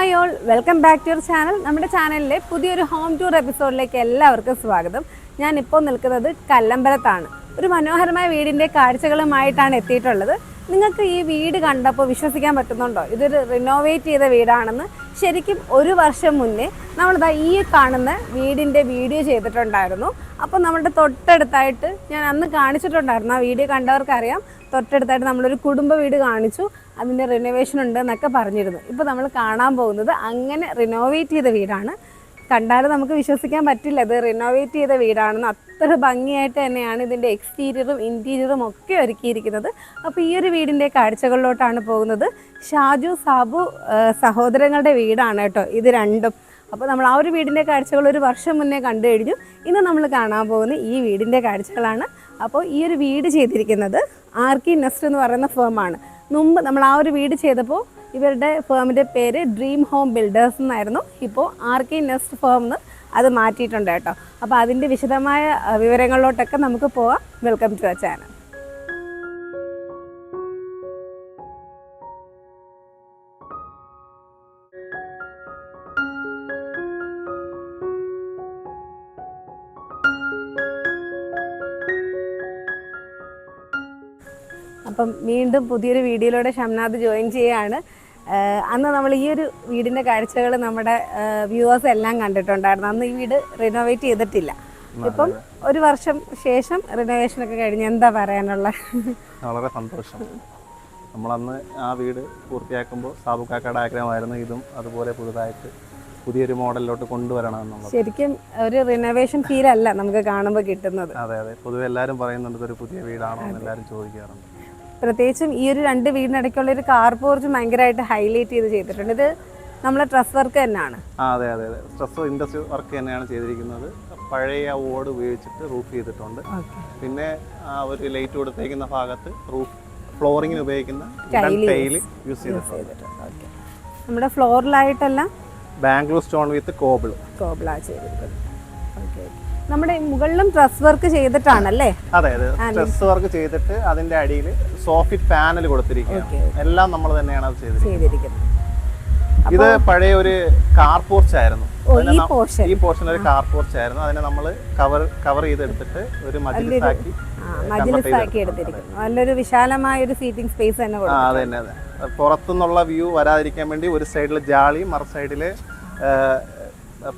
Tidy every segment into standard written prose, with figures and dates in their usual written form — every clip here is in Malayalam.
Hi all, welcome back to your channel. നമ്മുടെ ചാനലിലെ പുതിയൊരു ഹോം ടൂർ എപ്പിസോഡിലേക്ക് എല്ലാവർക്കും സ്വാഗതം. ഞാനിപ്പോൾ നിൽക്കുന്നത് കല്ലമ്പലത്താണ്. ഒരു മനോഹരമായ വീടിൻ്റെ കാഴ്ചകളുമായിട്ടാണ് എത്തിയിട്ടുള്ളത്. നിങ്ങൾക്ക് ഈ വീട് കണ്ടപ്പോൾ വിശ്വസിക്കാൻ പറ്റുന്നുണ്ടോ ഇതൊരു റിനോവേറ്റ് ചെയ്ത വീടാണെന്ന്? ശരിക്കും ഒരു വർഷം മുന്നേ നമ്മളിതാ ഈ കാണുന്ന വീടിൻ്റെ വീഡിയോ ചെയ്തിട്ടുണ്ടായിരുന്നു. അപ്പോൾ നമ്മുടെ തൊട്ടടുത്തായിട്ട് ഞാൻ അന്ന് കാണിച്ചിട്ടുണ്ടായിരുന്നു, ആ വീഡിയോ കണ്ടവർക്കറിയാം. തൊട്ടടുത്തായിട്ട് നമ്മളൊരു കുടുംബ വീട് കാണിച്ചു, അതിൻ്റെ റിനോവേഷൻ ഉണ്ട് എന്നൊക്കെ പറഞ്ഞിരുന്നു. ഇപ്പോൾ നമ്മൾ കാണാൻ പോകുന്നത് അങ്ങനെ റിനോവേറ്റ് ചെയ്ത വീടാണ്. കണ്ടാലും നമുക്ക് വിശ്വസിക്കാൻ പറ്റില്ല ഇത് റിനോവേറ്റ് ചെയ്ത വീടാണെന്ന്. അത്ര ഭംഗിയായിട്ട് തന്നെയാണ് ഇതിൻ്റെ എക്സ്റ്റീരിയറും ഇൻറ്റീരിയറും ഒക്കെ ഒരുക്കിയിരിക്കുന്നത്. അപ്പോൾ ഈ ഒരു വീടിൻ്റെ കാഴ്ചകളിലോട്ടാണ് പോകുന്നത്. ഷാജു സാബു സഹോദരങ്ങളുടെ വീടാണ് കേട്ടോ ഇത് രണ്ടും. അപ്പോൾ നമ്മൾ ആ ഒരു വീടിൻ്റെ കാഴ്ചകൾ ഒരു വർഷം മുന്നേ കണ്ടു കഴിഞ്ഞു. ഇന്ന് നമ്മൾ കാണാൻ പോകുന്ന ഈ വീടിൻ്റെ കാഴ്ചകളാണ്. അപ്പോൾ ഈ ഒരു വീട് ചെയ്തിരിക്കുന്നത് ആർക്കി നെസ്റ്റ് എന്ന് പറയുന്ന ഫേമാണ്. മുമ്പ് നമ്മൾ ആ ഒരു വീട് ചെയ്തപ്പോൾ ഇവരുടെ ഫേമിൻ്റെ പേര് ഡ്രീം ഹോം ബിൽഡേഴ്സ് എന്നായിരുന്നു. ഇപ്പോൾ ആർക്കി നെസ്റ്റ് ഫേം എന്ന് അത് മാറ്റിയിട്ടുണ്ട് കേട്ടോ. അപ്പോൾ അതിൻ്റെ വിശദമായ വിവരങ്ങളിലോട്ടൊക്കെ നമുക്ക് പോവാം. Welcome to our channel. അപ്പം വീണ്ടും പുതിയൊരു വീഡിയോയിലൂടെ ഷംനാദ് ജോയിൻ ചെയ്യുകയാണ്. അന്ന് നമ്മൾ ഈ ഒരു വീടിൻ്റെ കാഴ്ചകൾ നമ്മുടെ വ്യൂവേഴ്സ് എല്ലാം കണ്ടിട്ടുണ്ടായിരുന്നു. അന്ന് ഈ വീട് റിനോവേറ്റ് ചെയ്തിട്ടില്ല. ഇപ്പം ഒരു വർഷം ശേഷം റിനോവേഷനൊക്കെ കഴിഞ്ഞ് എന്താ പറയാനുള്ള? വളരെ സന്തോഷം. നമ്മളന്ന് ആ വീട് പൂർത്തിയാക്കുമ്പോൾ സാബുക്കാക്കയുടെ ആഗ്രഹമായിരുന്നു ഇതും അതുപോലെ പുതിയൊരു മോഡലിലോട്ട് കൊണ്ടുവരണം എന്നുള്ളത്. ശരിക്കും ഒരു റിനോവേഷൻ ഫീൽ അല്ല നമുക്ക് കാണുമ്പോൾ കിട്ടുന്നത്. അതെ, പൊതുവെ എല്ലാവരും പറയുന്നുണ്ട് ഇതൊരു പുതിയ വീടാണോ എന്ന് എല്ലാവരും ചോദിക്കാറുണ്ട്. പ്രത്യേകിച്ചും ഈ ഒരു രണ്ട് വീടിനിടയ്ക്കുള്ള ഒരു കാർ പോർച്ച് ഭയങ്കരമായിട്ട് ഹൈലൈറ്റ് ചെയ്തിട്ടുണ്ട്. ഇത് നമ്മളെ ട്രസ് വർക്ക് തന്നെയാണ്. അതെ, സ്ട്രെസ് ഇൻഡസ്ട്രി വർക്ക് തന്നെയാണ് ചെയ്തിരിക്കുന്നത്. പഴയ ഓട് ഉപയോഗിച്ചിട്ട് റൂഫ് ചെയ്തിട്ടുണ്ട്. പിന്നെ ഒരു ലൈറ്റ് കൊടുത്തേക്കുന്ന ഭാഗത്ത് റൂഫ് ഫ്ലോറിങ്ങിന് ഉപയോഗിക്കുന്ന ടൈൽ യൂസ് ചെയ്തിട്ടുണ്ട്. നമ്മുടെ ഫ്ലോറിലായിട്ടെല്ലാം ബാംഗ്ലൂർ സ്റ്റോൺ വിത്ത് കോബിളാ ചെയ്തിട്ടുണ്ട്. നമ്മുടെ മുകളിലും ട്രസ് വർക്ക് ചെയ്തിട്ടാണല്ലേ? അതെ, ട്രസ് വർക്ക് ചെയ്തിട്ട് അതിന്റെ അടിയിൽ സോഫിറ്റ് പാനൽ കൊടുത്തിരിക്കുകയാണ്. എല്ലാം നമ്മൾ തന്നെയാണ് അത് ചെയ്തിരിക്കുന്നത്. ഇത് പഴയ ഒരു കാർ പോർച്ച് ആയിരുന്നു. ഈ പോർഷൻ ഒരു കാർ പോർച്ച് ആയിരുന്നു. അതിനെ നമ്മൾ കവർ ചെയ്തെടുത്തിട്ട് ഒരു മജിലിസാക്കി എടുത്തിരിക്കുന്നു. നല്ലൊരു വിശാലമായ ഒരു സീറ്റിംഗ് സ്പേസ് തന്നെ. അതെ, പുറത്തുനിന്നുള്ള വ്യൂ വരാതിരിക്കാൻ വേണ്ടി ഒരു സൈഡിൽ ജാളി, മറു സൈഡില്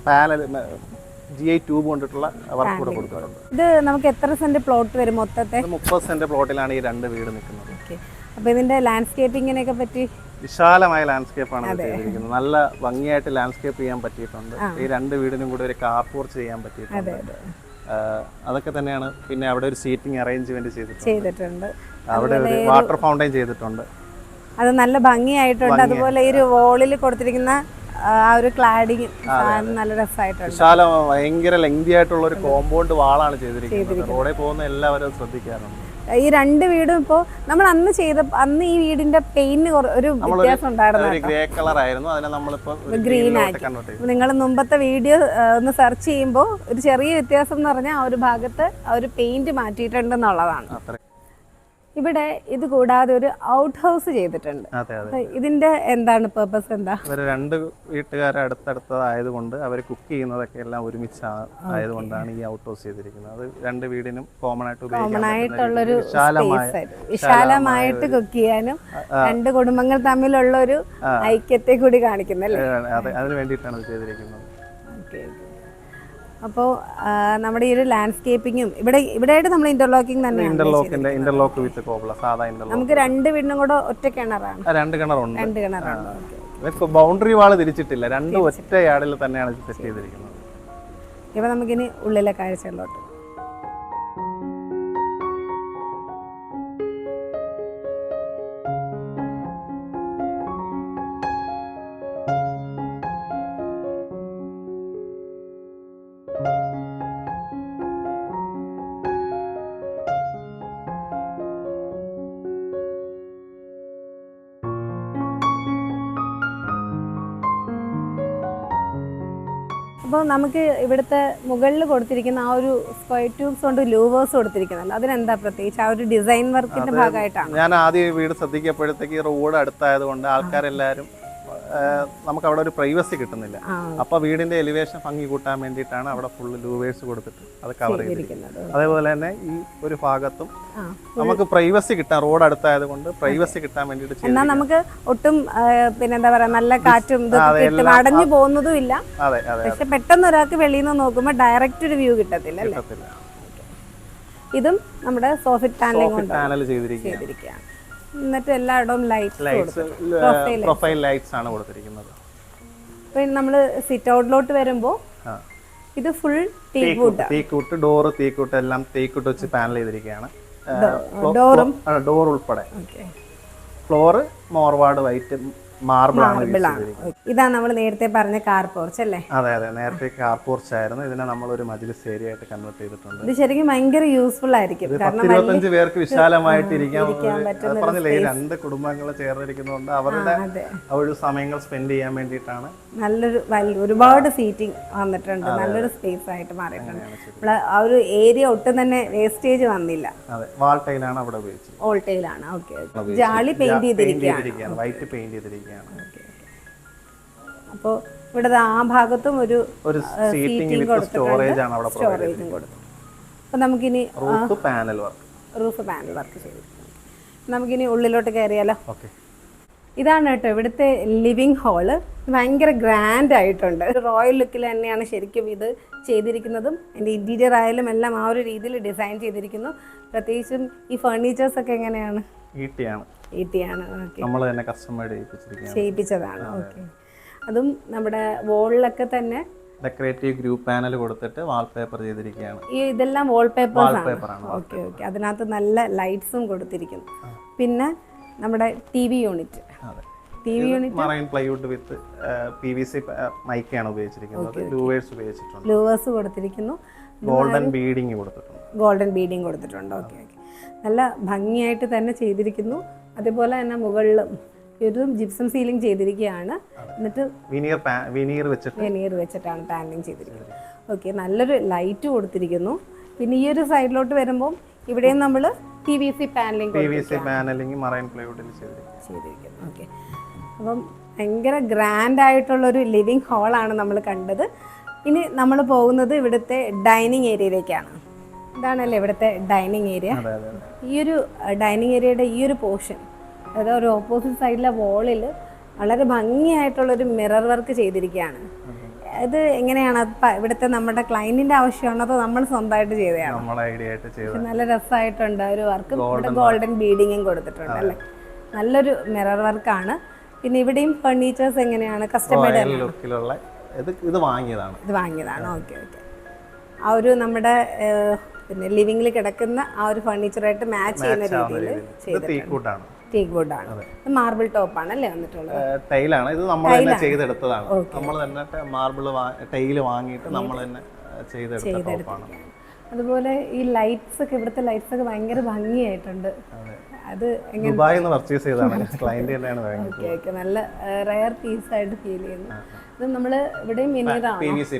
പാനൽ GI ട്യൂബ് കൊണ്ടിട്ടുള്ള വർക്ക് കൂടെ കൊടുക്കുന്നുണ്ട്. ഇത് നമുക്ക് എത്ര സെന്റ് പ്ലോട്ട് വരും മൊത്തത്തെ? 30 സെന്റ് പ്ലോട്ടിലാണ് ഈ രണ്ട് വീട് നിൽക്കുന്നത്. അപ്പോൾ ഇതിന്റെ ലാൻഡ്സ്കേപ്പിങ്ങിനെയൊക്കെ പറ്റി? വിശാലമായ ലാൻഡ്സ്കേപ്പാണ് ചെയ്തിരിക്കുന്നത്. നല്ല ഭംഗിയായിട്ട് ലാൻഡ്സ്കേപ്പ് ചെയ്യാൻ പറ്റിയിട്ടുണ്ട്. ഈ രണ്ട് വീടിനും കൂടെ ഒരു കാർ പോർച്ച് ചെയ്യാൻ പറ്റിയിട്ടുണ്ട്. അതൊക്കെ തന്നെയാണ്. പിന്നെ അവിടെ ഒരു സീറ്റിംഗ് അറേഞ്ച്മെന്റ് ചെയ്തിട്ടുണ്ട്. അവിടെ ഒരു വാട്ടർ ഫൗണ്ടൈൻ ചെയ്തിട്ടുണ്ട്. അത് നല്ല ഭംഗിയായിട്ടുണ്ട്. അതുപോലെ ഈ ഒരു വോളിൽ കൊടുത്തിരിക്കുന്ന ആ ഒരു ക്ലാഡിങ് നല്ല രസമായിട്ടുണ്ട്. വിശാലം, ഭയങ്കര ലെങ്തി ആയിട്ടുള്ള ഒരു കോമ്പൗണ്ട് വാളാണ് ചെയ്തിരിക്കുന്നത്. റോഡിൽ പോകുന്ന എല്ലാവരും ശ്രദ്ധിക്കാറുണ്ട്. ഈ രണ്ട് വീടും ഇപ്പോൾ നമ്മൾ അന്ന് ഈ വീടിന്റെ പെയിന്റ് ഒരു വ്യത്യാസം ഉണ്ടായിരുന്നു. ഗ്രേ കളർ ആയിരുന്നു, അതിനെ നമ്മളിപ്പോൾ ഗ്രീൻ ആക്കി. നിങ്ങൾ മുമ്പത്തെ വീഡിയോ ഒന്ന് സെർച്ച് ചെയ്യുമ്പോൾ ഒരു ചെറിയ വ്യത്യാസം എന്ന് പറഞ്ഞാൽ ആ ഒരു ഭാഗത്ത് ആ ഒരു പെയിന്റ് മാറ്റിയിട്ടുണ്ടെന്നുള്ളതാണ്. ഇവിടെ ഇത് കൂടാതെ ഒരു ഔട്ട് ഹൗസ് ചെയ്തിട്ടുണ്ട്. ഇതിന്റെ എന്താണ് പർപ്പസ്? എന്താ? രണ്ട് വീട്ടുകാരെ അടുത്തടുത്തതായതുകൊണ്ട് അവർ കുക്ക് ചെയ്യുന്നതൊക്കെ എല്ലാം ഒരുമിച്ച് ആയതുകൊണ്ടാണ് ഈ ഔട്ട് ഹൗസ് ചെയ്തിരിക്കുന്നത്. അത് രണ്ട് വീടിനും കോമൺ ആയിട്ടുള്ളൊരു വിശാലമായിട്ട് കുക്ക് ചെയ്യാനും രണ്ട് കുടുംബങ്ങൾ തമ്മിലുള്ള ഒരു ഐക്യത്തെ കൂടി കാണിക്കുന്നല്ലേ? അതെ, അതിന് വേണ്ടിയിട്ടാണ് ഇത് ചെയ്തിരിക്കുന്നത്. അപ്പോൾ നമ്മുടെ ഈ ഒരു ലാൻഡ്സ്കേപ്പിങ്ങും ഇവിടെയായിട്ട് നമ്മൾ ഇന്റർലോക്കിംഗ് തന്നെ. ഇന്റർലോക്ക് വിത്ത് കോബ്ല, സാധാ ഇന്റർലോക്ക്. നമുക്ക് രണ്ട് വീടിനും കൂടെ ഒറ്റ കിണറാണ്. രണ്ട് കിണറുണ്ട്. ബൗണ്ടറി വാള് തിരിച്ചിട്ടില്ല. രണ്ട് ഒറ്റ യാർഡിൽ തന്നെയാണ് സെറ്റ് ചെയ്തിരിക്കുന്നത്. ഇപ്പൊ നമുക്കിനി ഉള്ളിലെ കാഴ്ചകളിലോട്ട്. അപ്പോൾ നമുക്ക് ഇവിടുത്തെ മുകളിൽ കൊടുത്തിരിക്കുന്ന ആ ഒരു സ്ക്വയർ ട്യൂബ്സ് കൊണ്ട് ലൂവേഴ്സ് കൊടുത്തിരിക്കുന്നുണ്ട്. അതിനെന്താ പ്രത്യേകിച്ച്? ആ ഒരു ഡിസൈൻ വർക്കിന്റെ ഭാഗമായിട്ടാണ്. ഞാൻ ആദ്യം വീട് ശ്രദ്ധിക്കപ്പോഴത്തേക്ക് റോഡ് അടുത്തായതുകൊണ്ട് ആൾക്കാരെല്ലാവരും നമുക്ക് അവിടെ ഒരു പ്രൈവസി കിട്ടുന്നില്ല. അപ്പോൾ വീടിന്റെ എലിവേഷൻ ഭംഗി കൂട്ടാൻ വേണ്ടിയിട്ടാണ് അവിടെ ഫുള്ള് ലൂവേഴ്സ് കൊടുത്തിട്ട് അത് കവർ ചെയ്തിരിക്കുന്നത്. അതേപോലെ തന്നെ ഈ ഒരു ഭാഗത്തും നമുക്ക് പ്രൈവസി കിട്ടാൻ, റോഡ് അടുത്തായത് കൊണ്ട് പ്രൈവസി കിട്ടാൻ വേണ്ടിയിട്ട് എന്നാൽ നമുക്ക് ഒട്ടും പിന്നെന്താ പറയാ നല്ല കാറ്റും അടഞ്ഞു പോകുന്നതും ഇല്ല. പക്ഷെ പെട്ടെന്ന് ഒരാൾക്ക് വെളിയിൽ നിന്ന് നോക്കുമ്പോൾ ഡയറക്റ്റ് ഒരു വ്യൂ കിട്ടത്തില്ല അല്ലേ? ഇതും നമ്മുടെ സോഫിറ്റ് പാനൽ ചെയ്തിരിക്കുകയാണ്. എന്നിട്ട് എല്ലായിടവും ലൈറ്റ്സ് പ്രൊഫൈൽ ലൈറ്റ്സ് ആണ് കൊടുത്തിരിക്കുന്നത്. പിന്നെ നമ്മൾ സിറ്റ് ഔട്ടിലോട്ട് വരുമ്പോൾ ഇത് ഫുൾ തീക്കൂട്ട് ഡോറ് തീക്കൂട്ട് എല്ലാം തീക്കൂട്ട് വെച്ച് പാനൽ ചെയ്തിരിക്കുകയാണ്. ഡോർ ഉൾപ്പെടെ. ഫ്ലോർ മോർവാർഡ് വൈറ്റ് മാർബിൾ ആണ്. ഇതാണ് നമ്മൾ നേരത്തെ പറഞ്ഞ കാർ പോർച്ച് അല്ലേ? അതെ, നേരത്തെ കാർ പോർച്ച് ആയിരുന്നു. ഇതിനെ നമ്മൾ ഒരു മജ്ലിസ് ഏരിയ ആയിട്ട് കൺവേർട്ട് ചെയ്തിട്ടുണ്ട്. ഇത് ശരിക്കും ഭയങ്കര യൂസ്ഫുൾ ആയിരിക്കും. 25 പേർക്ക് വിശാലമായിട്ട് ഇരിക്കാൻ പറഞ്ഞില്ലേ, 2 കുടുംബങ്ങൾ ചേർന്നിരിക്കുന്നതുകൊണ്ട് അവരുടെ ഒരു സമയങ്ങൾ സ്പെൻഡ് ചെയ്യാൻ വേണ്ടിയിട്ടാണ്. നല്ലൊരു ഒരുപാട് സീറ്റിംഗ് വന്നിട്ടുണ്ട്. നല്ലൊരു സ്പേസ് ആയിട്ട് മാറിയിട്ടുണ്ട്. ആ ഒരു ഏരിയ ഒട്ടും തന്നെ വേസ്റ്റേജ് വന്നില്ല. വാൾ ടൈലാണ് അവിടെ ഉപയോഗിച്ചത്. ഓൾ ടൈലാണ്. ഓക്കെ. ജാളി പെയിന്റ് ചെയ്തിരിക്കുകയാണ്. വൈറ്റ് പെയിന്റ് ചെയ്തിരിക്കുകയാണ്. അപ്പോൾ ഇവിടെ ആ ഭാഗത്തും ഒരു സീറ്റിംഗ് വിത്ത് സ്റ്റോറേജ് ആണ് അവിടെ സ്റ്റോറേജും കൊടുത്തു. അപ്പോൾ നമുക്കിനി റൂഫ് പാനൽ വർക്ക് ചെയ്തിരിക്കുന്നു. നമുക്കിനി ഉള്ളിലോട്ട് കയറിയാലോ? ഇതാണ് കേട്ടോ ഇവിടുത്തെ ലിവിങ് ഹാള്. ഭയങ്കര ഗ്രാൻഡ് ആയിട്ടുണ്ട്. റോയൽ ലുക്കിൽ തന്നെയാണ് ശരിക്കും ഇത് ചെയ്തിരിക്കുന്നതും. എൻ്റെ ഇൻറ്റീരിയർ ആയാലും എല്ലാം ആ ഒരു രീതിയിൽ ഡിസൈൻ ചെയ്തിരിക്കുന്നു. പ്രത്യേകിച്ചും ഈ ഫർണിച്ചേഴ്സ് ഒക്കെ എങ്ങനെയാണ്? ഈട്ടിയാണ്. ഓക്കെ. നമ്മൾ തന്നെ കസ്റ്റമൈഡ് ചെയ്യിപ്പിച്ചതാണ്. ഓക്കെ. അതും നമ്മുടെ വോളിലൊക്കെ തന്നെ ഡെക്കറേറ്റീവ് ഗ്രൂപ്പ് പാനൽ കൊടുത്തിട്ട് വാൾപേപ്പർ ചെയ്തിരിക്കുകയാണ്. ഇതെല്ലാം വാൾപേപ്പറാണ്. ഓക്കെ. അതിനകത്ത് നല്ല ലൈറ്റ്സും കൊടുത്തിരിക്കുന്നു. പിന്നെ നമ്മുടെ TV യൂണിറ്റ് മറൈൻ പ്ലൈവുഡ് വിത്ത് PVC മൈക്കാണ് ഉപയോഗിച്ചിരിക്കുന്നത്. ലൂവേഴ്സ് കൊടുത്തിരിക്കുന്നു. ഗോൾഡൻ ബീഡിങ് കൊടുത്തിട്ടുണ്ട്. ഓക്കെ. നല്ല ഭംഗിയായിട്ട് തന്നെ ചെയ്തിരിക്കുന്നു. അതേപോലെ തന്നെ മുകളിലും ഇതും ജിപ്സം സീലിംഗ് ചെയ്തിരിക്കുകയാണ്. എന്നിട്ട് വിനീർ വെച്ചിട്ടാണ് പാനലിംഗ് ചെയ്തിരിക്കുന്നത്. ഓക്കെ. നല്ലൊരു ലൈറ്റ് കൊടുത്തിരിക്കുന്നു. പിന്നെ ഈ ഒരു സൈഡിലോട്ട് വരുമ്പോൾ ഇവിടെയും നമ്മൾ PVC പാനലിംഗ് മറൈൻ പ്ലൈവുഡിൽ ചെയ്തിരിക്കുന്നു. ഓക്കെ. അപ്പം ഭയങ്കര ഗ്രാൻഡ് ആയിട്ടുള്ളൊരു ലിവിങ് ഹാളാണ് നമ്മൾ കണ്ടത്. ഇനി നമ്മൾ പോകുന്നത് ഇവിടുത്തെ ഡൈനിങ് ഏരിയയിലേക്കാണ്. ഇതാണല്ലേ ഇവിടുത്തെ ഡൈനിങ് ഏരിയ. ഈ ഒരു ഡൈനിങ് ഏരിയയുടെ ഈ ഒരു പോർഷൻ, അതായത് ഒരു ഓപ്പോസിറ്റ് സൈഡിലെ വോളിൽ വളരെ ഭംഗിയായിട്ടുള്ളൊരു മിറർ വർക്ക് ചെയ്തിരിക്കുകയാണ്. ഇത് എങ്ങനെയാണ് ഇവിടുത്തെ നമ്മുടെ ക്ലയന്റിന്റെ ആവശ്യമാണോ അതോ നമ്മൾ സ്വന്തമായിട്ട് ചെയ്തതാണ്? നല്ല രസമായിട്ടുണ്ട് ഒരു വർക്ക്. ഇവിടെ ഗോൾഡൻ ബീഡിങ്ങും കൊടുത്തിട്ടുണ്ട് അല്ലേ? നല്ലൊരു മിറർ വർക്കാണ്. പിന്നെ ഇവിടെയും ഫർണിച്ചേഴ്സ് എങ്ങനെയാണ്? കസ്റ്റമൈഡ് ഇത് വാങ്ങിയതാണ്. ഓക്കെ. ആ ഒരു നമ്മുടെ പിന്നെ ലിവിംഗിൽ കിടക്കുന്ന ആ ഒരു ഫർണിച്ചറായിട്ട് മാച്ച് ചെയ്യുന്ന രീതിയിൽ ചെയ്തിട്ടുണ്ട്. ടീക്ക് വുഡാണ്. മാർബിൾ ടോപ്പാണ് അല്ലേ വന്നിട്ടുള്ളത്? ടൈലാണ്. ഇത് നമ്മൾ തന്നെ ചെയ്തെടുത്തതാണ്. നമ്മൾ തന്നെ മാർബിൾ ടൈല് വാങ്ങിയിട്ട് നമ്മൾ തന്നെ ചെയ്തെടുത്ത ടോപ്പാണ്. അതുപോലെ ഈ ലൈറ്റ്സ് ഒക്കെ, ഇവിടുത്തെ ലൈറ്റ്സ് ഒക്കെ ഭയങ്കര ഭംഗിയായിട്ടുണ്ട്. അത് ദുബായിന്ന് പർച്ചേസ് ചെയ്തതാണ്. ക്ലയന്റ് തന്നെയാണ് വാങ്ങിയത്. ഓക്കെ. നല്ല റെയർ പീസ് ആയിട്ട് ഫീൽ ചെയ്യുന്നു. ഇത് നമ്മൾ ഇവിടെയും PVC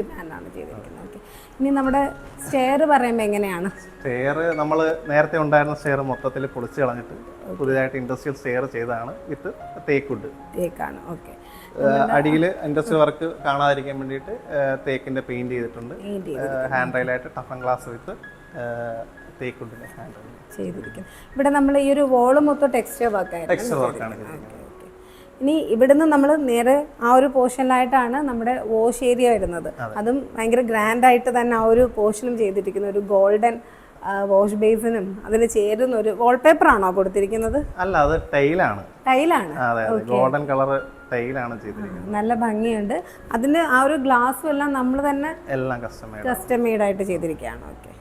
പാനലാണ് ചെയ്തിരിക്കുന്നത്. ഓക്കെ. ഇനി നമ്മുടെ സ്റ്റെയർ പറയുമ്പോൾ എങ്ങനെയാണ്? സ്റ്റെയർ നമ്മൾ നേരത്തെ ഉണ്ടായിരുന്ന സ്റ്റെയർ മൊത്തത്തിൽ പൊളിച്ച് കളഞ്ഞിട്ട് പുതിയതായിട്ട് ഇൻഡസ്ട്രിയൽ സ്റ്റെയർ ചെയ്തതാണ്. വിത്ത് തേക്കാണ്. ഓക്കെ. അടിയിൽ ഇൻഡസ്ട്രിയൽ വർക്ക് കാണാതിരിക്കാൻ വേണ്ടിയിട്ട് തേക്കിന്റെ പെയിന്റ് ചെയ്തിട്ടുണ്ട്. ഹാൻഡ് റെയിലായിട്ട് ടഫൻ ഗ്ലാസ് വിത്ത് തേക്കുഡിന്റെ ഹാൻഡ് റെയിൽ ചെയ്തിരിക്കുന്നു. ഇവിടെ നമ്മൾ ഈ ഒരു വോള് മൊത്തം ടെക്സ്ചർ വർക്കാണ്. ഇനി ഇവിടുന്ന് നമ്മൾ നേരെ ആ ഒരു പോർഷനിലായിട്ടാണ് നമ്മുടെ വാഷ് ഏരിയ വരുന്നത്. അതും ഭയങ്കര ഗ്രാൻഡ് ആയിട്ട് തന്നെ ആ ഒരു പോർഷനും ചെയ്തിരിക്കുന്നു. ഒരു ഗോൾഡൻ വാഷ് ബേസിനും അതിന് ചേരുന്ന ഒരു വാൾപേപ്പർ ആണോ കൊടുത്തിരിക്കുന്നത്? അല്ല, അത് ടൈലാണ്. ഗോൾഡൻ കളർ ടൈലാണ് ചെയ്തിരിക്കുന്നത്. നല്ല ഭംഗിയുണ്ട്. അതിന് ആ ഒരു ഗ്ലാസും എല്ലാം നമ്മൾ തന്നെ എല്ലാം കസ്റ്റമൈഡ് ആയിട്ട് ചെയ്തിരിക്കുകയാണ്. ഓക്കെ.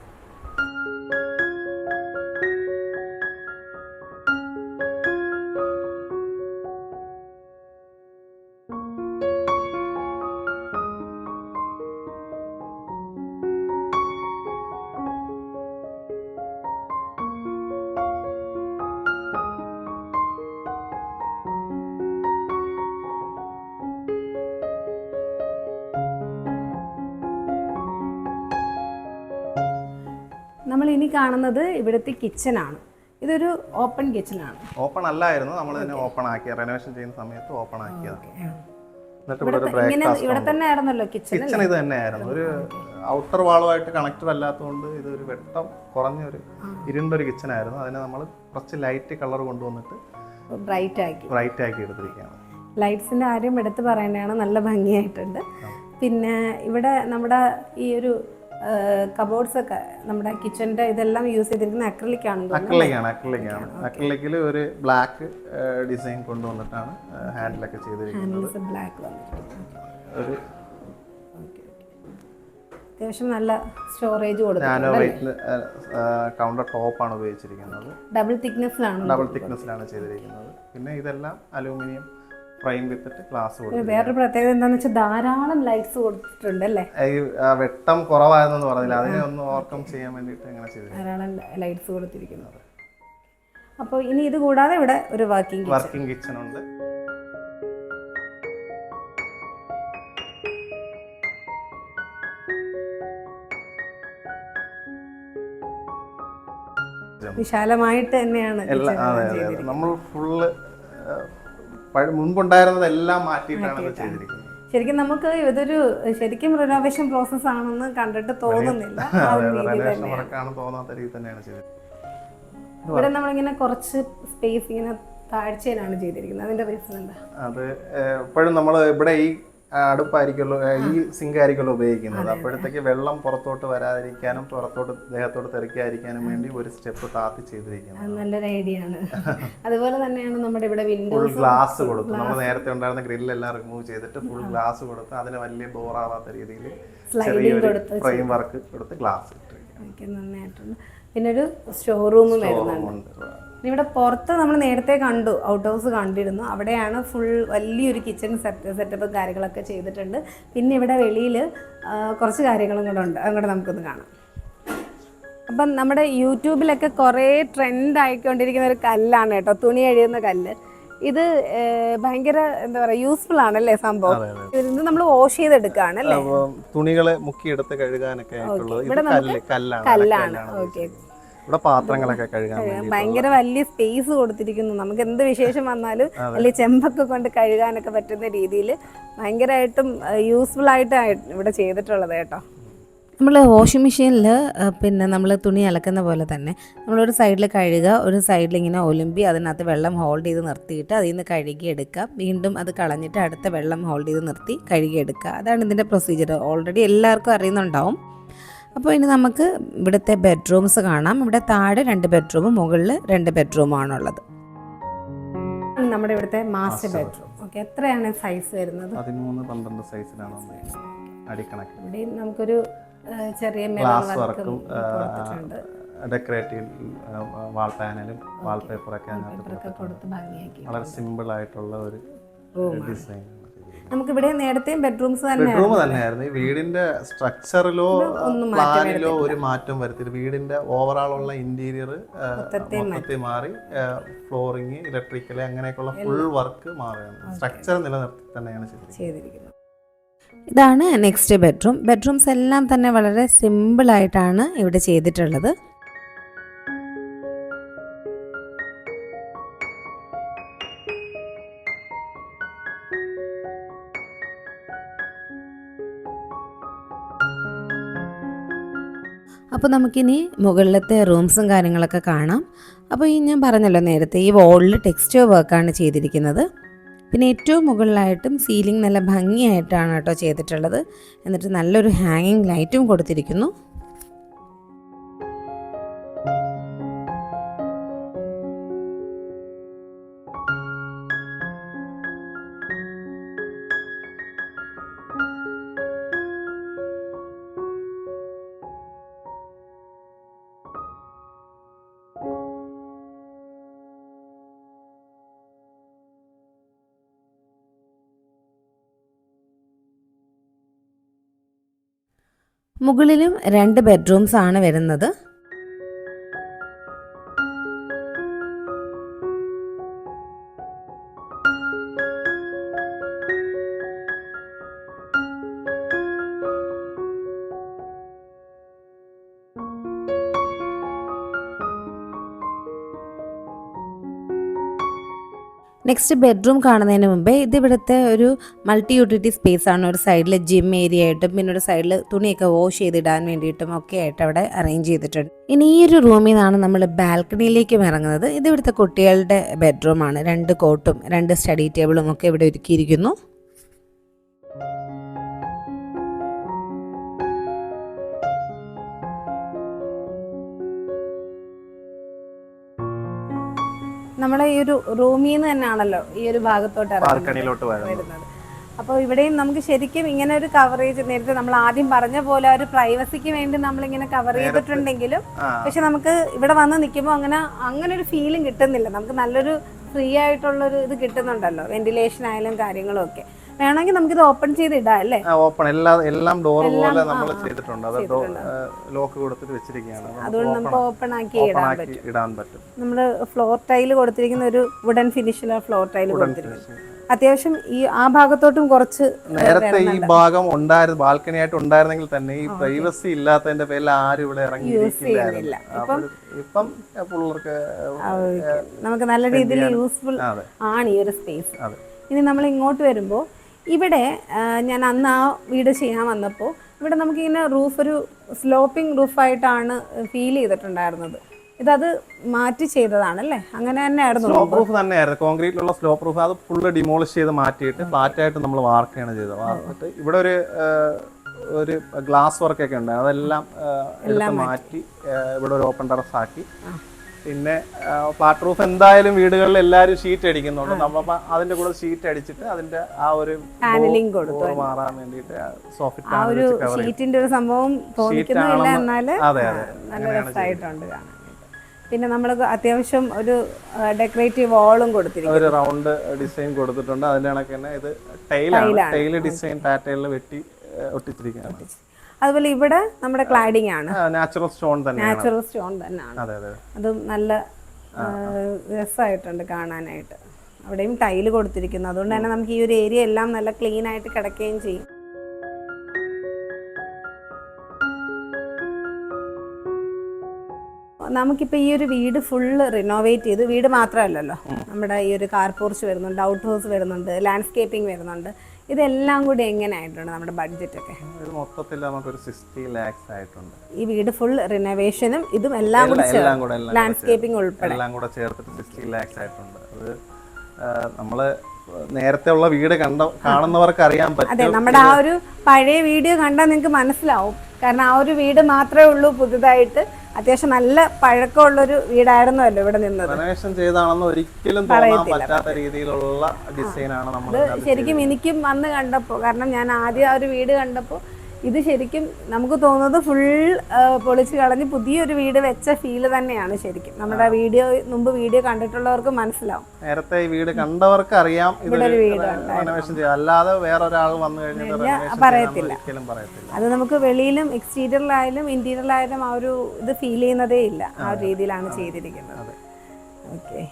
നമ്മൾ ഇനി കാണുന്നത് ഇവിടുത്തെ കിച്ചനാണ്. ഇതൊരു ഓപ്പൺ കിച്ചൺ ആണ്. ഓപ്പൺ അല്ലായിരുന്നു, നമ്മൾ തന്നെ ഓപ്പൺ ആക്കിയ, റെനോവേഷൻ ചെയ്യുന്ന സമയത്ത് ഓപ്പൺ ആക്കിയതാണ്. എന്നിട്ട് ഇവിടെ ഒരു ഇവിടെ തന്നെ ആയിരുന്നല്ലോ കിച്ചൺ. കിച്ചൺ ഇത് തന്നെയായിരുന്നു. ഒരു ഔട്ടർ വാളുമായിട്ട് കണക്റ്റഡ് അല്ലാത്തതുകൊണ്ട് ഇത് ഒരു വെട്ടം കുറഞ്ഞൊരു ഇരുണ്ടൊരു കിച്ചൺ ആയിരുന്നു. അതിനെ നമ്മൾ കുറച്ച് ലൈറ്റ് കളർ കൊണ്ടുവന്നിട്ട് ബ്രൈറ്റ് ആക്കി എടുത്തിരിക്കുകയാണ്. ലൈറ്റ്സിന്റെ കാര്യം എടുത്ത് പറയേണ്ടതാണ്, നല്ല ഭംഗിയായിട്ടുണ്ട്. പിന്നെ ഇവിടെ നമ്മുടെ ഈ ഒരു കബോർഡ്സ് ഒക്കെ നമ്മുടെ കിച്ചന്റെ ഇതെല്ലാം യൂസ് ചെയ്തിരിക്കുന്ന അക്രിലിക്കിൽ ഒരു ബ്ലാക്ക് ഡിസൈൻ കൊണ്ടുവന്നിട്ടാണ് ഹാൻഡിലൊക്കെ ചെയ്തിരിക്കുന്നത്. ബ്ലാക്ക് ഒരു അത്യാവശ്യം നല്ല സ്റ്റോറേജ് കൊടുത്തിട്ടുണ്ട്. കൗണ്ടർ ടോപ്പാണ് ഉപയോഗിച്ചിരിക്കുന്നത്. ഡബിൾ തിക്നെസ്സിലാണ് ചെയ്തിരിക്കുന്നത്. പിന്നെ ഇതെല്ലാം അലൂമിനിയം ഫ്രെയിം വിത്തിട്ട് ഗ്ലാസ് കൊടുത്തു. വേറൊരു പ്രത്യേകത എന്താണെന്ന് വെച്ചാൽ ധാരാളം ലൈറ്റ്സ് കൊടുത്തിട്ടുണ്ട് അല്ലേ. വെട്ടം കുറവായെന്ന് പറഞ്ഞില്ല, അതിനെ ഒന്ന് ഓവർകം ചെയ്യാൻ വേണ്ടിയിട്ട് അങ്ങനെ ചെയ്തു. ധാരാളം ലൈറ്റ്സ് കൊടുത്തിരിക്കുന്നത്. അപ്പോൾ ഇനി ഇത് കൂടാതെ ഇവിടെ ഒരു വർക്കിംഗ് കിച്ചൺ ഉണ്ട്. വിശാലമായിട്ട് തന്നെയാണ് നമ്മൾ ഫുള്ള് മുൻപുണ്ടായിരുന്നതെല്ലാം മാറ്റിയിട്ടാണ് ഇത് ചെയ്തിരിക്കുന്നത്. ശരിക്കും നമുക്ക് ഇതൊരു ശരിക്കും റിനോവേഷൻ പ്രോസസ് ആണെന്ന് കണ്ടിട്ട് തോന്നുന്നില്ല. ഇവിടെ നമ്മളിങ്ങനെ കുറച്ച് സ്പേസ് ഇങ്ങനെ താഴ്ചയിലാണ് ചെയ്തിരിക്കുന്നത്. അതിന്റെ റീസൺ എന്താ? അത് എപ്പോഴും നമ്മൾ ഇവിടെ ഈ അടുപ്പായിരിക്കുമല്ലോ, ഈ സിങ്ക് ആയിരിക്കുമല്ലോ ഉപയോഗിക്കുന്നത്. അപ്പോഴത്തേക്ക് വെള്ളം പുറത്തോട്ട് വരാതിരിക്കാനും പുറത്തോട്ട് ദേഹത്തോട്ട് തെറിക്കാതിരിക്കാനും വേണ്ടി ഒരു സ്റ്റെപ്പ് താത്തി ചെയ്തിരിക്കുന്നത്. നല്ലൊരു ഐഡിയ ആണ്. അതുപോലെ തന്നെയാണ് നമ്മുടെ ഇവിടെ ഫുൾ ഗ്ലാസ് കൊടുത്തു. നമ്മൾ നേരത്തെ ഉണ്ടായിരുന്ന ഗ്രില്ലെല്ലാം റിമൂവ് ചെയ്തിട്ട് ഫുൾ ഗ്ലാസ് കൊടുത്ത് അതിന് വലിയ ബോറാവാത്ത രീതിയിൽ ചെറിയൊരു ഫ്രെയിം വർക്ക് കൊടുത്ത് ഗ്ലാസ് നന്നായിട്ടുണ്ട്. പിന്നെ ഒരു സ്റ്റോർ റൂമും വരുന്നുണ്ട്. ഇവിടെ പുറത്ത് നമ്മൾ നേരത്തെ കണ്ടു, ഔട്ട് ഹൗസ് കണ്ടിരുന്നു. അവിടെയാണ് ഫുൾ വലിയൊരു കിച്ചൺ സെറ്റപ്പ് കാര്യങ്ങളൊക്കെ ചെയ്തിട്ടുണ്ട്. പിന്നെ ഇവിടെ വെളിയിൽ കുറച്ച് കാര്യങ്ങളും കൂടെ ഉണ്ട്, അങ്ങോട്ട് നമുക്കൊന്ന് കാണാം. അപ്പം നമ്മുടെ യൂട്യൂബിലൊക്കെ കുറേ ട്രെൻഡ് ആയിക്കൊണ്ടിരിക്കുന്ന ഒരു കല്ലാണ് കേട്ടോ, തുണി കഴിയുന്ന കല്ല്. ഇത് ഭയങ്കര എന്താ പറയുക, യൂസ്ഫുൾ ആണല്ലേ സംഭവം. ഇത് നമ്മൾ വാഷ് ചെയ്തെടുക്കുകയാണ് അല്ലേ, തുണികളെ മുക്കിയെടുത്ത് കഴുകാനൊക്കെ. കല്ലാണ്. ഓക്കെ. ഇവിടെ പാത്രങ്ങളൊക്കെ കഴുകാൻ ഭയങ്കര വലിയ സ്പേസ് കൊടുത്തിരിക്കുന്നു. നമുക്ക് എന്ത് വിശേഷം വന്നാലും വലിയ ചെമ്പൊക്കെ കൊണ്ട് കഴുകാനൊക്കെ പറ്റുന്ന രീതിയിൽ ഭയങ്കരമായിട്ടും യൂസ്ഫുൾ ആയിട്ടാണ് ഇവിടെ ചെയ്തിട്ടുള്ളത് കേട്ടോ. നമ്മൾ വാഷിംഗ് മെഷീനിൽ പിന്നെ നമ്മൾ തുണി അലക്കുന്ന പോലെ തന്നെ നമ്മളൊരു സൈഡിൽ കഴുകുക, ഒരു സൈഡിൽ ഇങ്ങനെ ഒലുമ്പി അതിനകത്ത് വെള്ളം ഹോൾഡ് ചെയ്ത് നിർത്തിയിട്ട് അതിൽ നിന്ന് കഴുകിയെടുക്കുക. വീണ്ടും അത് കളഞ്ഞിട്ട് അടുത്ത വെള്ളം ഹോൾഡ് ചെയ്ത് നിർത്തി കഴുകിയെടുക്കുക. അതാണ് ഇതിൻ്റെ പ്രൊസീജിയർ. ഓൾറെഡി എല്ലാവർക്കും അറിയുന്നുണ്ടാവും. അപ്പോൾ ഇനി നമുക്ക് ഇവിടുത്തെ ബെഡ്റൂംസ് കാണാം. ഇവിടെ താഴെ 2 ബെഡ്റൂമും മുകളിൽ 2 ബെഡ്റൂമാണുള്ളത്. നമ്മുടെ ഇവിടുത്തെ മാസ്റ്റർ ബെഡ്റൂം. ഓക്കെ, എത്രയാണ് സൈസ് വരുന്നത്? 13-12 സൈസിലാണ് അടിക്കണക്ക്. ഇവിടെ നമുക്കൊരു ചെറിയ ഗ്ലാസ് വർക്കും ഡെക്കറേറ്റീവ് വാൾ പാനലും വാൾ പേപ്പറൊക്കെ കൊടുത്ത് ഭംഗിയാക്കി വളരെ സിമ്പിൾ ആയിട്ടുള്ള ഒരു ഡിസൈൻ. നമുക്കിവിടെ നേരത്തെയും ബെഡ്റൂം തന്നെയായിരുന്നു. ഈ വീടിന്റെ സ്ട്രക്ചറിലോ പ്ലാനിലോ ഒരു മാറ്റം വരുത്തില്ല. വീടിന്റെ ഓവറോൾ ഉള്ള ഇന്റീരിയർ മൊത്തത്തിൽ മാറി, ഫ്ലോറിങ്, ഇലക്ട്രിക്കൽ അങ്ങനെയൊക്കെയുള്ള ഫുൾ വർക്ക് മാറുകയാണ്. സ്ട്രക്ചർ നിലനിർത്തി തന്നെയാണ് ചെയ്തിരിക്കുന്നത്. ഇതാണ് നെക്സ്റ്റ് ബെഡ്റൂം. ബെഡ്റൂംസ് എല്ലാം തന്നെ വളരെ സിമ്പിളായിട്ടാണ് ഇവിടെ ചെയ്തിട്ടുള്ളത്. അപ്പോൾ നമുക്കിനി മുകളിലത്തെ റൂംസും കാര്യങ്ങളൊക്കെ കാണാം. അപ്പോൾ ഈ ഞാൻ പറഞ്ഞല്ലോ നേരത്തെ, ഈ വോളിൽ ടെക്സ്ചർ വർക്കാണ് ചെയ്തിരിക്കുന്നത്. പിന്നെ ഏറ്റവും മുകളിലായിട്ടും സീലിംഗ് നല്ല ഭംഗിയായിട്ടാണ് കേട്ടോ ചെയ്തിട്ടുള്ളത്. എന്നിട്ട് നല്ലൊരു ഹാങ്ങിങ് ലൈറ്റും കൊടുത്തിരിക്കുന്നു. മുകളിലും 2 ബെഡ്റൂംസ് ആണ് വരുന്നത്. നെക്സ്റ്റ് ബെഡ്റൂം കാണുന്നതിന് മുമ്പേ ഇത് ഇവിടുത്തെ ഒരു മൾട്ടി യൂട്ടിലിറ്റി സ്പേസ് ആണ്. ഒരു സൈഡിൽ ജിം ഏരിയ ആയിട്ടും പിന്നെ ഒരു സൈഡിൽ തുണിയൊക്കെ വാഷ് ചെയ്തിടാൻ വേണ്ടിയിട്ടും ഒക്കെ ആയിട്ട് അവിടെ അറേഞ്ച് ചെയ്തിട്ടുണ്ട്. ഇനി ഈ ഒരു റൂമിൽ നിന്നാണ് നമ്മൾ ബാൽക്കണിയിലേക്കും ഇറങ്ങുന്നത്. ഇത് ഇവിടുത്തെ കുട്ടികളുടെ ബെഡ്റൂമാണ്. 2 കോട്ടും 2 സ്റ്റഡി ടേബിളും ഒക്കെ ഇവിടെ ഒരുക്കിയിരിക്കുന്നു. നമ്മളെ ഈ ഒരു റൂമിൽ നിന്ന് തന്നെയാണല്ലോ ഈ ഒരു ഭാഗത്തോട്ട് വരുന്നത്. അപ്പോൾ ഇവിടെയും നമുക്ക് ശരിക്കും ഇങ്ങനെ ഒരു കവറേജ്, നേരത്തെ നമ്മൾ ആദ്യം പറഞ്ഞ പോലെ ഒരു പ്രൈവസിക്ക് വേണ്ടി നമ്മളിങ്ങനെ കവർ ചെയ്തിട്ടുണ്ടെങ്കിലും പക്ഷെ നമുക്ക് ഇവിടെ വന്ന് നിൽക്കുമ്പോൾ അങ്ങനെ ഒരു ഫീലും കിട്ടുന്നില്ല. നമുക്ക് നല്ലൊരു ഫ്രീ ആയിട്ടുള്ളൊരു ഇത് കിട്ടുന്നുണ്ടല്ലോ, വെന്റിലേഷൻ ആയാലും കാര്യങ്ങളും ഒക്കെ. വേണമെങ്കിൽ നമുക്കിത് ഓപ്പൺ ചെയ്ത് ഇടാം അല്ലേ? ഓപ്പൺ എല്ലാം ഡോർ പോലെ നമ്മൾ ചെയ്തിട്ടുണ്ട്. അത് ലോക്ക് കൊടുത്തിട്ട് വെച്ചിരിക്കുകയാണ്. അതുകൊണ്ട് നമുക്ക് ഓപ്പൺ ആക്കി ഇടാൻ പറ്റും. നമ്മൾ ഫ്ലോർ ടൈൽ കൊടുത്തിരിക്കുന്ന ഒരു വുഡൻ ഫിനിഷിലുള്ള ഫ്ലോർ ടൈൽ കൊടുത്തിരിക്കുന്നു. അത്യാവശ്യം ആ ഭാഗത്തോട്ടും കുറച്ച് നേരത്തെ ഈ ഭാഗം ഉണ്ടായിരുന്നു, ബാൽക്കണി ആയിട്ട് ഉണ്ടായിരുന്നെങ്കിൽ തന്നെ ഈ പ്രൈവസി ഇല്ലാത്തതിന്റെ പേരിൽ ആരും ഇവിടെ ഇറങ്ങിയിരിക്കില്ല. ഇപ്പം പിള്ളേർക്ക് നമുക്ക് നല്ല രീതിയിൽ യൂസ്ഫുൾ ആണ് ഈ ഒരു സ്പേസ്. ഇനി നമ്മൾ ഇങ്ങോട്ട് വരുമ്പോൾ ഇവിടെ ഞാൻ അന്ന് ആ വീട് ചെയ്യാൻ വന്നപ്പോൾ ഇവിടെ നമുക്കിങ്ങനെ ഒരു സ്ലോപ്പിംഗ് റൂഫായിട്ടാണ് ഫീൽ ചെയ്തിട്ടുണ്ടായിരുന്നത്. ഇതത് മാറ്റി ചെയ്തതാണല്ലേ? അങ്ങനെ തന്നെയായിരുന്നു. സ്ലോപ്പ് റൂഫ് തന്നെയായിരുന്നു, കോൺക്രീറ്റിലുള്ള സ്ലോപ്പ് റൂഫ്. അത് ഫുള്ള് ഡിമോളിഷ് ചെയ്ത് മാറ്റിയിട്ട് ഫ്ലാറ്റായിട്ട് നമ്മൾ വാർക്കുകയാണ് ചെയ്തത്. വാർത്തിട്ട് ഇവിടെ ഒരു ഗ്ലാസ് വർക്കൊക്കെ ഉണ്ട്, അതെല്ലാം എടുത്ത് മാറ്റി ഇവിടെ ഒരു ഓപ്പൺ ടെറസ് ആക്കി. പിന്നെ ഫ്ലാറ്റ് റൂഫ് എന്തായാലും വീടുകളിൽ എല്ലാവരും ഷീറ്റ് അടിക്കുന്നുണ്ട്. നമ്മ അതിന്റെ കൂടെ ഷീറ്റ് അടിച്ചിട്ട് അതിന്റെ ആ ഒരു പാനലിംഗ് കൊടുത്തു മാറാൻ വേണ്ടിയിട്ട് സോഫ്റ്റ് ഷീറ്റിന്റെ ഒരു സംഭവം തോന്നിക്കുന്നില്ല, എന്നാല് നല്ല രസമായിട്ടുണ്ട് കാണാൻ. പിന്നെ നമ്മൾ അത്യാവശ്യം ഒരു ഡെക്കറേറ്റീവ് വാളും കൊടുത്തിരിക്കുന്നു. ഒരു റൗണ്ട് ഡിസൈൻ കൊടുത്തിട്ടുണ്ട്. അതിന്റെ കണക്ക് തന്നെ ഇത് ടൈല് ഡിസൈൻ പാറ്റേണിൽ വെട്ടി ഒട്ടിച്ചിരിക്കുകയാണ്. അതുപോലെ ഇവിടെ നമ്മുടെ ക്ലാഡിംഗ് ആണ്, നാച്ചുറൽ സ്റ്റോൺ തന്നെയാണ്. അതും നല്ല രസമായിട്ടുണ്ട് കാണാനായിട്ട്. അവിടെയും ടൈല് കൊടുത്തിരിക്കുന്നു. അതുകൊണ്ട് തന്നെ നമുക്ക് ഈ ഒരു ഏരിയ എല്ലാം നല്ല ക്ലീൻ ആയിട്ട് കിടക്കുകയും ചെയ്യും. നമുക്കിപ്പോൾ ഈ ഒരു വീട് ഫുള്ള് റിനോവേറ്റ് ചെയ്ത്, വീട് മാത്രമല്ലല്ലോ, നമ്മുടെ ഈ ഒരു കാർ പോർച്ച് വരുന്നുണ്ട്, ഔട്ട് ഹൗസ് വരുന്നുണ്ട്, ലാൻഡ്സ്കേപ്പിംഗ് വരുന്നുണ്ട്. ഇതെല്ലാം കൂടി എങ്ങനെയായിട്ടുണ്ട് നമ്മുടെ ബഡ്ജറ്റ് ഒക്കെ? മൊത്തത്തിൽ നമുക്കൊരു 60 lakhs ആയിട്ടുണ്ട്. ഈ വീട് ഫുൾ റിനോവേഷനും ഇതും എല്ലാം കൂടി ലാൻഡ്സ്കേപ്പിംഗ് ഉൾപ്പെടെ എല്ലാം കൂടെ ചേർത്തിട്ട് 60 lakhs ആയിട്ടുണ്ട്. അത് നമ്മള് നേരത്തെ ഉള്ള വീട് കാണുന്നവർക്ക് അറിയാൻ പറ്റും. അതെ, നമ്മുടെ ആ ഒരു പഴയ വീഡിയോ കണ്ടാൽ നിങ്ങൾക്ക് മനസ്സിലാവും. കാരണം ആ ഒരു വീട് മാത്രമേ ഉള്ളൂ പുതുതായിട്ട്. അത്യാവശ്യം നല്ല പഴക്കമുള്ളൊരു വീടായിരുന്നല്ലോ ഇവിടെ നിന്നത്. റെനോവേഷൻ ചെയ്താണെന്ന് ഒരിക്കലും തോന്നാൻ പറ്റാത്ത രീതിയിലുള്ള ഡിസൈനാണ് നമ്മൾ. ശരിക്കും എനിക്കും വന്ന് കണ്ടപ്പോൾ, കാരണം ഞാൻ ആദ്യം ആ ഒരു വീട് കണ്ടപ്പോൾ ഇത് ശരിക്കും നമുക്ക് തോന്നുന്നത് ഫുൾ പൊളിച്ച് കളഞ്ഞ് പുതിയൊരു വീട് വെച്ച ഫീല് തന്നെയാണ് ശരിക്കും. നമ്മുടെ മുമ്പ് വീഡിയോ കണ്ടിട്ടുള്ളവർക്ക് മനസ്സിലാവും. നേരത്തെ ഈ വീട് കണ്ടവർക്ക് അറിയാം ഇതൊരു റെനോവേഷൻ ചെയ്യാം, അല്ലാതെ വേറൊരാൾ വന്നു കഴിഞ്ഞാൽ പറയത്തില്ല. അത് നമുക്ക് വെളിയിലും എക്സ്റ്റീരിയറിലായാലും ഇന്റീരിയറിലായാലും ആ ഒരു ഇത് ഫീൽ ചെയ്യുന്നതേ ഇല്ല. ആ ഒരു രീതിയിലാണ് ചെയ്തിരിക്കുന്നത്. ഓക്കെ,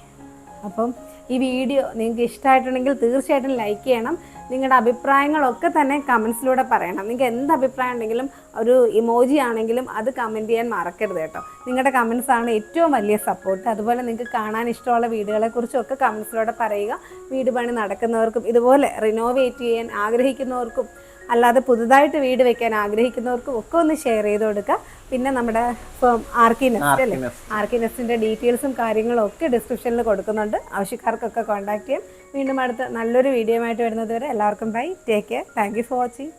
അപ്പം ഈ വീഡിയോ നിങ്ങൾക്ക് ഇഷ്ടമായിട്ടുണ്ടെങ്കിൽ തീർച്ചയായിട്ടും ലൈക്ക് ചെയ്യണം. നിങ്ങളുടെ അഭിപ്രായങ്ങളൊക്കെ തന്നെ കമൻസിലൂടെ പറയണം. നിങ്ങൾക്ക് എന്ത് അഭിപ്രായം ഉണ്ടെങ്കിലും, ഒരു ഇമോജി ആണെങ്കിലും അത് കമൻറ്റ് ചെയ്യാൻ മറക്കരുത് കേട്ടോ. നിങ്ങളുടെ കമൻസാണ് ഏറ്റവും വലിയ സപ്പോർട്ട്. അതുപോലെ നിങ്ങൾക്ക് കാണാൻ ഇഷ്ടമുള്ള വീടുകളെക്കുറിച്ചൊക്കെ കമൻസിലൂടെ പറയുക. വീട് പണി നടക്കുന്നവർക്കും ഇതുപോലെ റിനോവേറ്റ് ചെയ്യാൻ ആഗ്രഹിക്കുന്നവർക്കും അല്ലാതെ പുതുതായിട്ട് വീട് വെക്കാൻ ആഗ്രഹിക്കുന്നവർക്കും ഒക്കെ ഒന്ന് ഷെയർ ചെയ്ത് കൊടുക്കുക. പിന്നെ നമ്മുടെ ആർക്കി നെസ്റ്റ് അല്ലേ, ആർക്കി നെസ്റ്റിൻ്റെ ഡീറ്റെയിൽസും കാര്യങ്ങളും ഒക്കെ ഡിസ്ക്രിപ്ഷനിൽ കൊടുക്കുന്നുണ്ട്. ആവശ്യക്കാർക്കൊക്കെ കോൺടാക്ട് ചെയ്യാം. വീണ്ടും അടുത്ത നല്ലൊരു വീഡിയോ ആയിട്ട് വരുന്നത് വരെ എല്ലാവർക്കും bye, take care, thank you for watching.